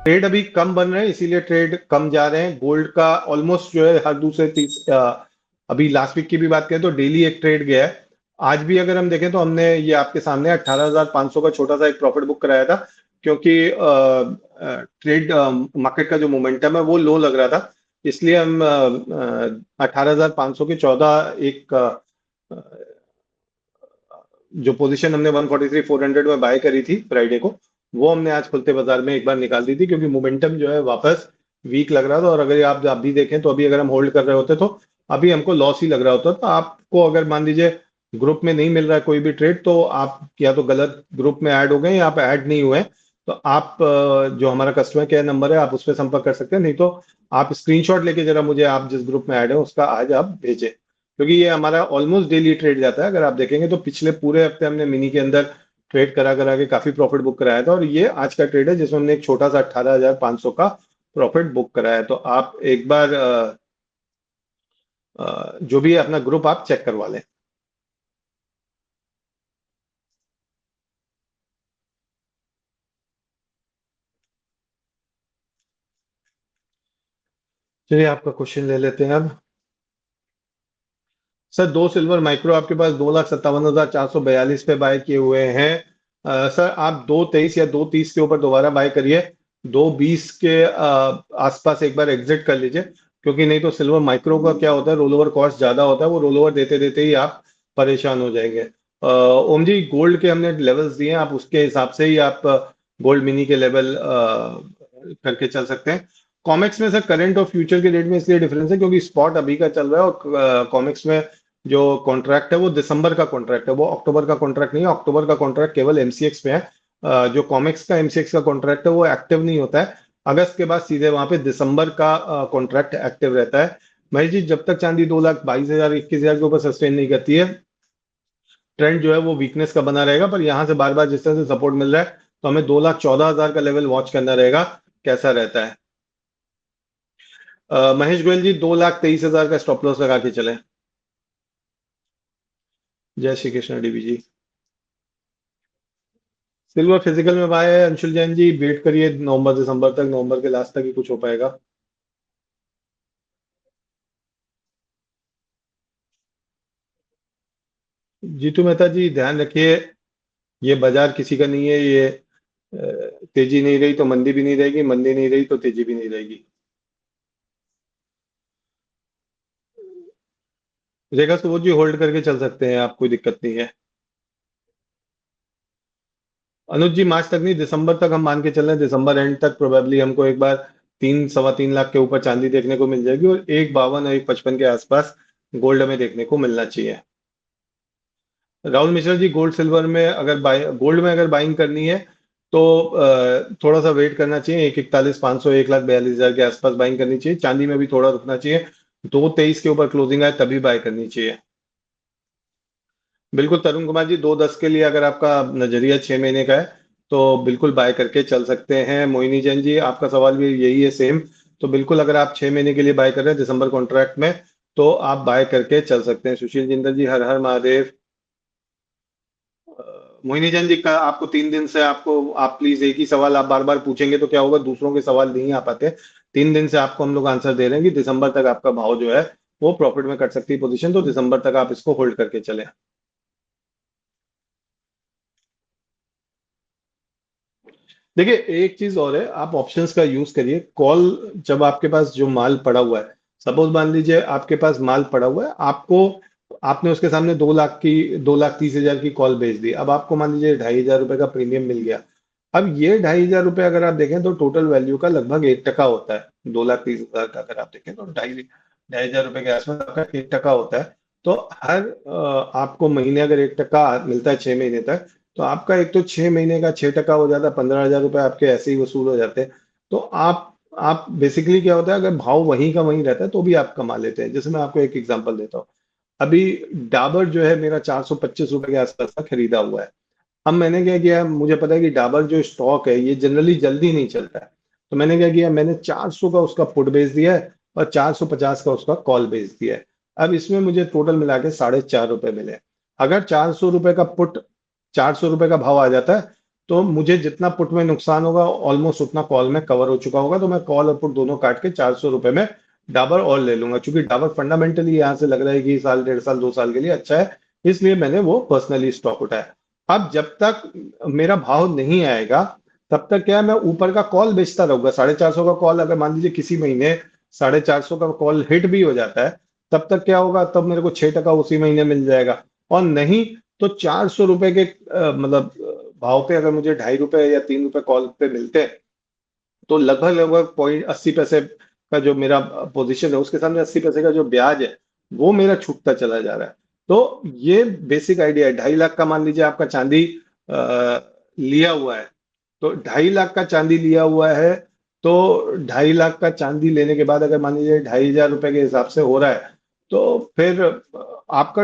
Trade अभी कम बन रहे हैं, इसीलिए ट्रेड कम जा रहे हैं। गोल्ड का ऑलमोस्ट जो है हर दूसरे अभी लास्ट वीक की भी बात करें तो डेली एक ट्रेड गया है। आज भी अगर हम देखें तो हमने ये आपके सामने 18,500 का छोटा सा एक प्रॉफिट बुक कराया था, क्योंकि ट्रेड मार्केट का जो मोमेंटम है वो लो लग रहा था, इसलिए हम 18,500 के 14 एक जो पोजीशन हमने 143,400 में बाय करी थी फ्राइडे को, वो हमने आज खुलते बाजार में एक बार निकाल दी थी, क्योंकि मोमेंटम जो है वापस वीक लग रहा था। और अगर आप अभी देखें तो अभी अगर हम होल्ड कर रहे होते तो अभी हमको लॉस ही लग रहा होता। तो आपको अगर मान लीजिए ग्रुप में नहीं मिल रहा है कोई भी ट्रेड, तो आप या तो गलत ग्रुप में ऐड हो गए या आप ऐड नहीं हुए, तो आप जो हमारा कस्टमर केयर नंबर है आप उस पर संपर्क कर सकते हैं। नहीं तो आप स्क्रीनशॉट लेके जरा मुझे आप जिस ग्रुप में ऐड है उसका आज आप भेजें, क्योंकि ये हमारा ऑलमोस्ट डेली ट्रेड जाता है। अगर आप देखेंगे तो पिछले पूरे हफ्ते हमने मिनी के अंदर ट्रेड करा करा के काफी प्रॉफिट बुक कराया था, और ये आज का ट्रेड है जिसमें हमने एक छोटा सा 18,500 का प्रॉफिट बुक कराया। तो आप एक बार जो भी है अपना ग्रुप आप चेक करवा लें। चलिए आपका क्वेश्चन ले लेते हैं अब। सर दो सिल्वर माइक्रो आपके पास 2,57,442 पे बाय किए हुए हैं। सर आप 2,23 या 2,30 के ऊपर दोबारा बाय करिए। 2,20 के आसपास एक बार एग्जिट कर लीजिए, क्योंकि नहीं तो सिल्वर माइक्रो का क्या होता है, रोल ओवर कॉस्ट ज्यादा होता है, वो रोल ओवर देते देते ही आप परेशान हो जाएंगे। ओम जी गोल्ड के हमने लेवल्स दिए हैं, आप उसके हिसाब से ही आप गोल्ड मिनी के लेवल करके चल सकते हैं। कॉमेक्स में सर करंट और फ्यूचर के रेट में इसलिए डिफरेंस है क्योंकि स्पॉट अभी का चल रहा है, और कॉमेक्स में जो कॉन्ट्रैक्ट है वो दिसंबर का कॉन्ट्रैक्ट है, वो अक्टूबर का कॉन्ट्रैक्ट नहीं है। अक्टूबर का कॉन्ट्रैक्ट केवल एमसीएक्स पे है। जो कॉमेक्स का एमसीएक्स का कॉन्ट्रैक्ट है वो एक्टिव नहीं होता है। अगस्त के बाद सीधे वहां पे दिसंबर का कॉन्ट्रैक्ट एक्टिव रहता है। महेश जी जब तक चांदी 2,22,000 21,000 के ऊपर सस्टेन नहीं करती है, ट्रेंड जो है वो वीकनेस का बना रहेगा। पर यहाँ से बार बार जिस तरह से सपोर्ट मिल रहा है, तो हमें 2,14,000 का लेवल वॉच करना रहेगा कैसा रहता है। महेश गोयल जी 2,23,000 का स्टॉप लॉस लगा के चले। जय श्री कृष्ण डीबी जी। सिल्वर फिजिकल में बाय है अंशुल जैन जी, वेट करिए नवंबर दिसंबर तक, नवंबर के लास्ट तक ही कुछ हो पाएगा। जीतू मेहता जी ध्यान रखिए, ये बाजार किसी का नहीं है। ये तेजी नहीं रही तो मंदी भी नहीं रहेगी, मंदी नहीं रही तो तेजी भी नहीं रहेगी। रेखा सुबोध जी होल्ड करके चल सकते हैं आप, कोई दिक्कत नहीं है। अनुज जी मार्च तक नहीं, दिसंबर तक हम मान के चल रहे हैं। दिसंबर एंड तक प्रोबेबली हमको एक बार 3 सवा 3 लाख के ऊपर चांदी देखने को मिल जाएगी, और 1,52 और 1,55 के आसपास गोल्ड में देखने को मिलना चाहिए। राहुल मिश्रा जी गोल्ड सिल्वर में अगर बाय गोल्ड में अगर बाइंग करनी है तो थोड़ा सा वेट करना चाहिए। 1,41,500 1,42,000 के आसपास बाइंग करनी चाहिए। चांदी में भी थोड़ा रुकना चाहिए, 2,23 के ऊपर क्लोजिंग आए तभी बाय करनी चाहिए। बिल्कुल तरुण कुमार जी 2,10 के लिए अगर आपका नजरिया 6 महीने का है तो बिल्कुल बाय करके चल सकते हैं। मोहिनी जैन जी आपका सवाल भी यही है सेम, तो बिल्कुल अगर आप 6 महीने के लिए बाय कर रहे हैं दिसंबर कॉन्ट्रैक्ट में, तो आप बाय करके चल सकते हैं। सुशील जिंदल जी हर हर महादेव। मोहिनी जैन जी का आपको 3 दिन से आपको आप प्लीज एक ही सवाल आप बार बार पूछेंगे तो क्या होगा, दूसरों के सवाल नहीं आ पाते। 3 दिन से आपको हम लोग आंसर दे रहे हैं कि दिसंबर तक आपका भाव जो है वो प्रॉफिट में कट सकती है पोजीशन, तो दिसंबर तक आप इसको होल्ड करके चले। देखिए एक चीज और है, आप ऑप्शंस का यूज करिए। कॉल जब आपके पास जो माल पड़ा हुआ है, सपोज मान लीजिए आपके पास माल पड़ा हुआ है, आपको आपने उसके सामने 2 लाख की 2,30,000 की कॉल बेच दी। अब आपको मान लीजिए 2,500 रुपए का प्रीमियम मिल गया। अब ये 2,500 रुपए अगर आप देखें तो टोटल वैल्यू का लगभग 1% होता है। 2,30,000 का अगर आप देखें तो 2,500 रुपए के आसपास आपका 1% होता है। तो हर आपको महीने अगर 1% मिलता है 6 महीने तक, तो आपका एक तो 6 महीने का 6% हो जाता है, 15,000 रुपए आपके ऐसे ही वसूल हो जाते हैं। तो आप बेसिकली क्या होता है, अगर भाव वहीं का वहीं रहता है तो भी आप कमा लेते हैं। जैसे मैं आपको एक एग्जांपल देता हूँ, अभी डाबर जो है मेरा 425 रुपए के आसपास का खरीदा हुआ है। अब मैंने क्या किया, मुझे पता है कि डाबर जो स्टॉक है ये जनरली जल्दी नहीं चलता है, तो मैंने क्या किया, मैंने 400 का उसका पुट बेच दिया है और 450 का उसका कॉल बेच दिया है। अब इसमें मुझे टोटल मिला के 4.5 रुपए मिले। अगर 400 रुपए का पुट 400 रुपए का भाव आ जाता है, तो मुझे जितना पुट में नुकसान होगा ऑलमोस्ट उतना कॉल में कवर हो चुका होगा, तो मैं कॉल और पुट दोनों काट के 400 रुपए में डाबर और ले लूंगा, क्योंकि डाबर फंडामेंटली यहाँ से लग रहा है कि साल 1.5 साल 2 साल के लिए अच्छा है, इसलिए मैंने वो पर्सनली स्टॉक उठाया। अब जब तक मेरा भाव नहीं आएगा तब तक क्या है, मैं ऊपर का कॉल बेचता रहूंगा। 450 का कॉल अगर मान लीजिए किसी महीने 450 का कॉल हिट भी हो जाता है, तब तक क्या होगा, तब मेरे को 6% उसी महीने मिल जाएगा। और नहीं तो 400 रुपए के मतलब भाव पे अगर मुझे 2.5 रुपए या 3 रुपए कॉल पे मिलते हैं, तो लगभग लगभग 0.80 का जो मेरा पोजीशन है उसके सामने 80 का जो ब्याज है वो मेरा छूटता चला जा रहा है। तो ये बेसिक आइडिया है। 2.5 लाख का मान लीजिए आपका चांदी लिया हुआ है, तो 2.5 लाख का चांदी लिया हुआ है, तो 2.5 लाख का चांदी लेने के बाद अगर मान लीजिए 2,500 रुपए के हिसाब से हो रहा है, तो फिर आपका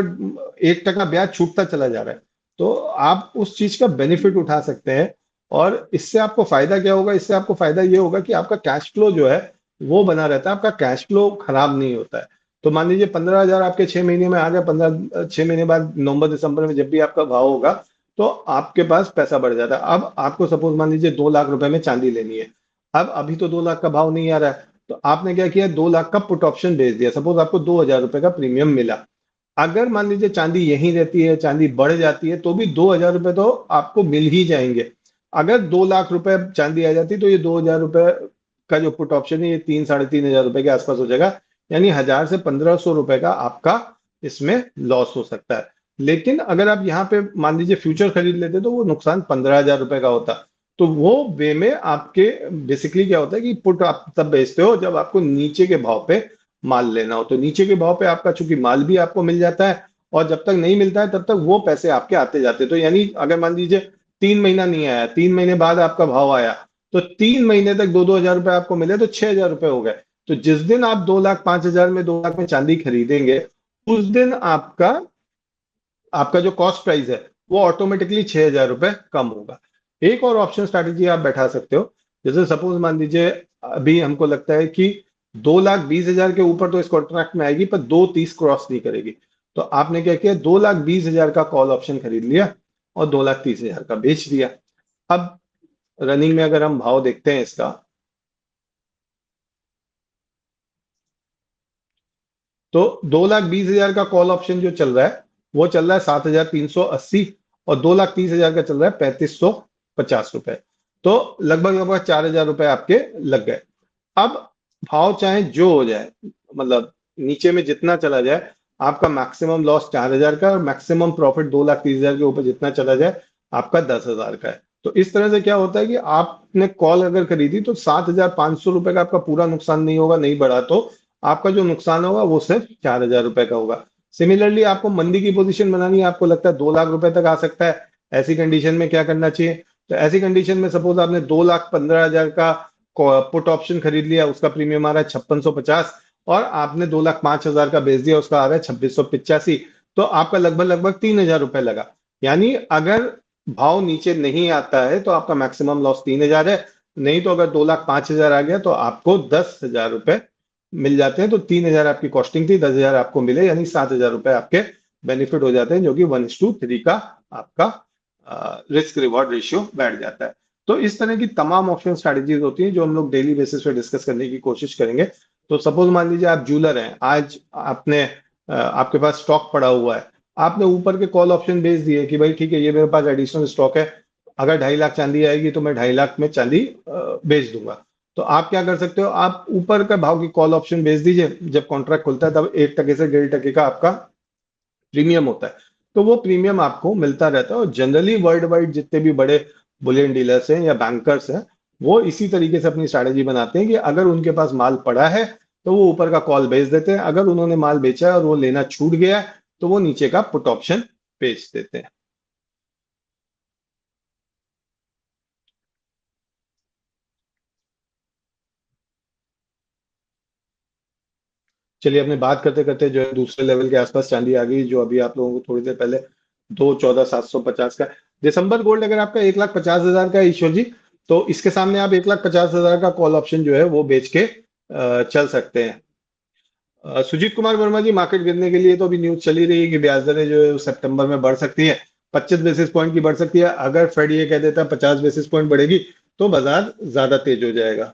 1% ब्याज छूटता चला जा रहा है। तो आप उस चीज का बेनिफिट उठा सकते हैं। और इससे आपको फायदा क्या होगा, इससे आपको फायदा ये होगा कि आपका कैश फ्लो जो है वो बना रहता है, आपका कैश फ्लो खराब नहीं होता है। तो मान लीजिए 15,000 आपके 6 महीने में आ गया, 6 महीने बाद नवंबर दिसंबर में जब भी आपका भाव होगा, तो आपके पास पैसा बढ़ जाता है। अब आपको सपोज मान लीजिए 2 लाख रुपए में चांदी लेनी है, अब अभी तो 2 लाख का भाव नहीं आ रहा है, तो आपने क्या किया, 2 लाख का पुट ऑप्शन बेच दिया। सपोज आपको 2,000 रुपए का प्रीमियम मिला, अगर मान लीजिए चांदी यहीं रहती है, चांदी बढ़ जाती है, तो भी 2,000 रुपए तो आपको मिल ही जाएंगे। अगर 2 लाख रुपए चांदी आ जाती तो ये 2,000 रुपए का जो पुट ऑप्शन है ये 3 साढ़े 3 हजार रुपए के आसपास हो जाएगा, यानी 1,000 से 1,500 रुपए का आपका इसमें लॉस हो सकता है। लेकिन अगर आप यहाँ पे मान लीजिए फ्यूचर खरीद लेते तो वो नुकसान 15,000 रुपए का होता। तो वो वे में आपके बेसिकली क्या होता है कि पुट आप तब बेचते हो जब आपको नीचे के भाव पे माल लेना हो, तो नीचे के भाव पे आपका चूंकि माल भी आपको मिल जाता है, और जब तक नहीं मिलता है तब तक वो पैसे आपके आते जाते हैं। तो यानी अगर मान लीजिए 3 महीना नहीं आया, 3 महीने बाद आपका भाव आया, तो 3 महीने तक 2-2 हजार रुपए आपको मिले तो 6,000 रुपए हो गए। तो जिस दिन आप 2,05,000 में 2 लाख में चांदी खरीदेंगे, उस दिन आपका आपका जो कॉस्ट प्राइस है वो ऑटोमेटिकली 6,000 रुपए कम होगा। एक और ऑप्शन स्ट्रैटेजी आप बैठा सकते हो, जैसे सपोज मान लीजिए अभी हमको लगता है कि 2,20,000 के ऊपर तो इस कॉन्ट्रैक्ट में आएगी, पर 2,30 क्रॉस नहीं करेगी। तो आपने क्या किया, 2,20,000 का कॉल ऑप्शन खरीद लिया और 2,30,000 का बेच दिया। अब रनिंग में अगर हम भाव देखते हैं इसका, तो 2,20,000 का कॉल ऑप्शन जो चल रहा है वो चल रहा है 7,380, और 2,30,000 का चल रहा है 3,550 रुपए। तो लगभग लगभग 4,000 रुपए आपके लग गए। अब भाव चाहे जो हो जाए, मतलब नीचे में जितना चला जाए, आपका मैक्सिमम लॉस 4,000 का, और मैक्सिमम प्रॉफिट 2,30,000 के ऊपर जितना चला जाए आपका 10,000 का है। तो इस तरह से क्या होता है कि आपने कॉल अगर खरीदी तो 7,500 रुपए का आपका पूरा नुकसान नहीं होगा, नहीं बढ़ा तो आपका जो नुकसान होगा वो सिर्फ 4,000 रुपए का होगा। सिमिलरली आपको मंदी की पोजीशन बनानी है, आपको लगता है 2 लाख रुपए तक आ सकता है, ऐसी कंडीशन में क्या करना चाहिए। तो ऐसी कंडीशन में सपोज आपने 2,15,000 का पुट ऑप्शन खरीद लिया, उसका प्रीमियम आ रहा है 5650, और आपने 2,05,000 का बेच दिया, उसका आ रहा है 2685। तो आपका लगभग लगभग 3,000 रुपए लगा। यानी अगर भाव नीचे नहीं आता है तो आपका मैक्सिमम लॉस 3,000 है, नहीं तो अगर 2,05,000 आ गया तो आपको 10,000 रुपए मिल जाते हैं। तो 3,000 आपकी कॉस्टिंग थी, 10,000 आपको मिले, यानी 7,000 रुपए आपके बेनिफिट हो जाते हैं, जो कि 1:3 का आपका रिस्क रिवॉर्ड रेशियो बैठ जाता है। तो इस तरह की तमाम ऑप्शन स्ट्रैटेजीज होती हैं जो हम लोग डेली बेसिस पे डिस्कस करने की कोशिश करेंगे। तो सपोज मान लीजिए आप ज्वेलर हैं, आज आपने आपके पास स्टॉक पड़ा हुआ है, आपने ऊपर के कॉल ऑप्शन बेच दिए कि भाई ठीक है ये मेरे पास एडिशनल स्टॉक है, अगर 2.5 लाख चांदी आएगी तो मैं 2.5 लाख में चांदी बेच दूंगा। तो आप क्या कर सकते हो, आप ऊपर का भाव की कॉल ऑप्शन बेच दीजिए, जब कॉन्ट्रैक्ट खुलता है तब 1% से 1.5% का आपका प्रीमियम होता है। तो वो प्रीमियम आपको मिलता रहता है, और जनरली वर्ल्ड वाइड जितने भी बड़े बुलियन डीलर्स हैं या बैंकर्स हैं, वो इसी तरीके से अपनी स्ट्रैटेजी बनाते हैं कि अगर उनके पास माल पड़ा है तो वो ऊपर का कॉल बेच देते हैं, अगर उन्होंने माल बेचा है और वो लेना छूट गया है तो वो नीचे का पुट ऑप्शन बेच देते हैं। चलिए, अपने बात करते करते जो है दूसरे लेवल के आसपास चांदी आ गई, जो अभी आप लोगों को थोड़ी देर पहले 2,14,750 का दिसंबर गोल्ड अगर आपका 1,50,000 का है ईश्वर जी, तो इसके सामने आप 1,50,000 का कॉल ऑप्शन जो है वो बेच के चल सकते हैं। सुजीत कुमार वर्मा जी, मार्केट गिरने के लिए तो अभी न्यूज चली रही है कि ब्याज दरें जो है वो सितंबर में बढ़ सकती है। 25 बेसिस पॉइंट की बढ़ सकती है। अगर फेड ये कह देता है 50 बेसिस पॉइंट बढ़ेगी, तो बाजार ज्यादा तेज हो जाएगा।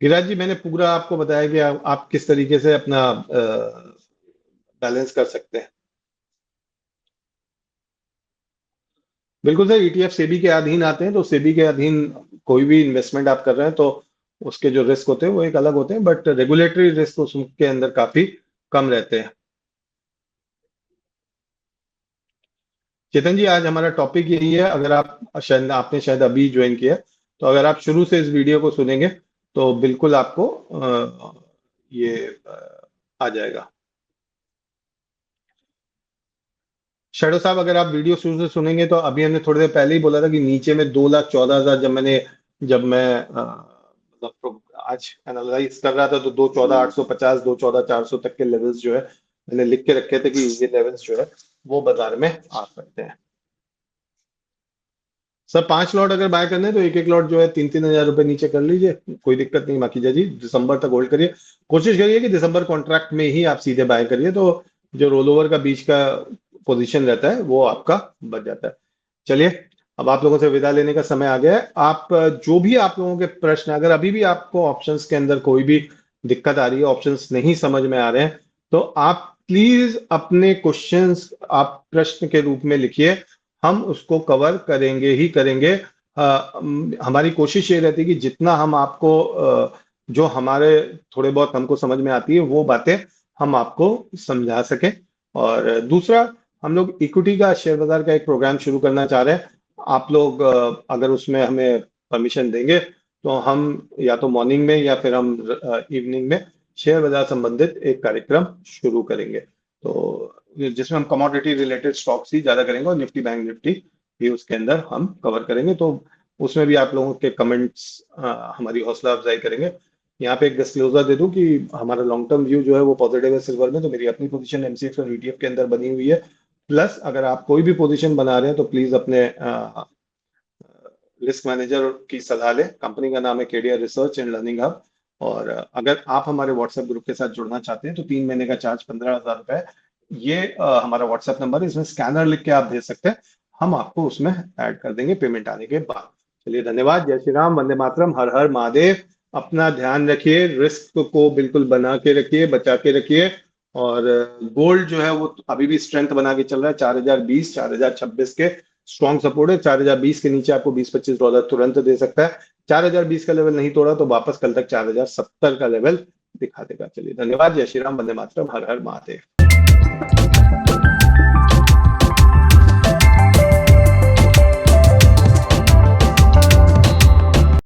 गिरिराज जी, मैंने पूरा आपको बताया कि आप किस तरीके से अपना बैलेंस कर सकते हैं। बिल्कुल सर, ईटीएफ सेबी के अधीन आते हैं, तो सेबी के अधीन कोई भी इन्वेस्टमेंट आप कर रहे हैं तो उसके जो रिस्क होते हैं वो एक अलग होते हैं, बट रेगुलेटरी रिस्क उसके अंदर काफी कम रहते हैं। चेतन जी, आज हमारा टॉपिक यही है। अगर आप शायद आपने शायद अभी ज्वाइन किया है, तो अगर आप शुरू से इस वीडियो को सुनेंगे तो बिल्कुल आपको ये आ जाएगा। शेडो साहब, अगर आप वीडियो शुरू से सुनेंगे तो अभी हमने थोड़ी देर पहले ही बोला था कि नीचे में 2,14,000, जब मैं मतलब आज एनालाइज कर रहा था, तो 2,14,850, 2,14,400 तक के लेवल्स जो है मैंने लिख के रखे थे कि ये लेवल्स जो है वो बाजार में आ सकते हैं। सर, 5 लॉट अगर बाय करने हैं तो एक एक लॉट जो है 3-3 हजार रुपए नीचे कर लीजिए, कोई दिक्कत नहीं। माखीजा जी, दिसंबर तक होल्ड करिए। कोशिश करिए कि दिसंबर कॉन्ट्रैक्ट में ही आप सीधे बाय करिए, तो जो रोल ओवर का बीच का पोजीशन रहता है वो आपका बच जाता है। चलिए, अब आप लोगों से विदा लेने का समय आ गया है। आप जो भी आप लोगों के प्रश्न, अगर अभी भी आपको ऑप्शंस के अंदर कोई भी दिक्कत आ रही है, ऑप्शंस नहीं समझ में आ रहे हैं, तो आप प्लीज अपने क्वेश्चंस आप प्रश्न के रूप में लिखिए। हम उसको कवर करेंगे ही करेंगे। हमारी कोशिश ये रहती है कि जितना हम आपको जो हमारे थोड़े बहुत हमको समझ में आती है वो बातें हम आपको समझा सकें। और दूसरा, हम लोग इक्विटी का, शेयर बाजार का एक प्रोग्राम शुरू करना चाह रहे हैं। आप लोग अगर उसमें हमें परमिशन देंगे तो हम या तो मॉर्निंग में या फिर हम इवनिंग में शेयर बाजार संबंधित एक कार्यक्रम शुरू करेंगे, तो जिसमें हम कमोडिटी रिलेटेड स्टॉक्स ही ज्यादा करेंगे और निफ्टी बैंक निफ्टी भी उसके अंदर हम कवर करेंगे। तो उसमें भी आप लोगों के कमेंट्स हमारी हौसला अफजाई करेंगे। यहाँ पे एक डिस्क्लोजर दे दूं कि हमारा लॉन्ग टर्म व्यू जो है वो पॉजिटिव है सिल्वर में, तो मेरी अपनी पोजीशन एमसीएक्स और ईटीएफ के अंदर बनी हुई है। प्लस अगर आप कोई भी पोजीशन बना रहे हैं तो प्लीज अपने रिस्क मैनेजर की सलाह लें। कंपनी का नाम है Kedia research and learning hub. और अगर आप हमारे व्हाट्सएप ग्रुप के साथ जुड़ना चाहते हैं तो 3 महीने का चार्ज 15,000 रुपए है। ये हमारा व्हाट्सएप नंबर है, इसमें स्कैनर लिख के आप भेज सकते हैं, हम आपको उसमें ऐड कर देंगे पेमेंट आने के बाद। चलिए, धन्यवाद। जय श्री राम, वंदे मातरम, हर हर महादेव। अपना ध्यान रखिए, रिस्क को बिल्कुल बना के रखिए, बचा के रखिए। और गोल्ड जो है वो अभी भी स्ट्रेंथ बना के चल रहा है। 4,020, 4,026 के स्ट्रॉन्ग सपोर्ट है। 4,020 के नीचे आपको 20-25 डॉलर तुरंत दे सकता है। 4,020 का लेवल नहीं तोड़ा तो वापस कल तक 4,070 का लेवल दिखा देगा। चलिए, धन्यवाद। जय श्री राम, वंदे मातरम, हर हर महादेव।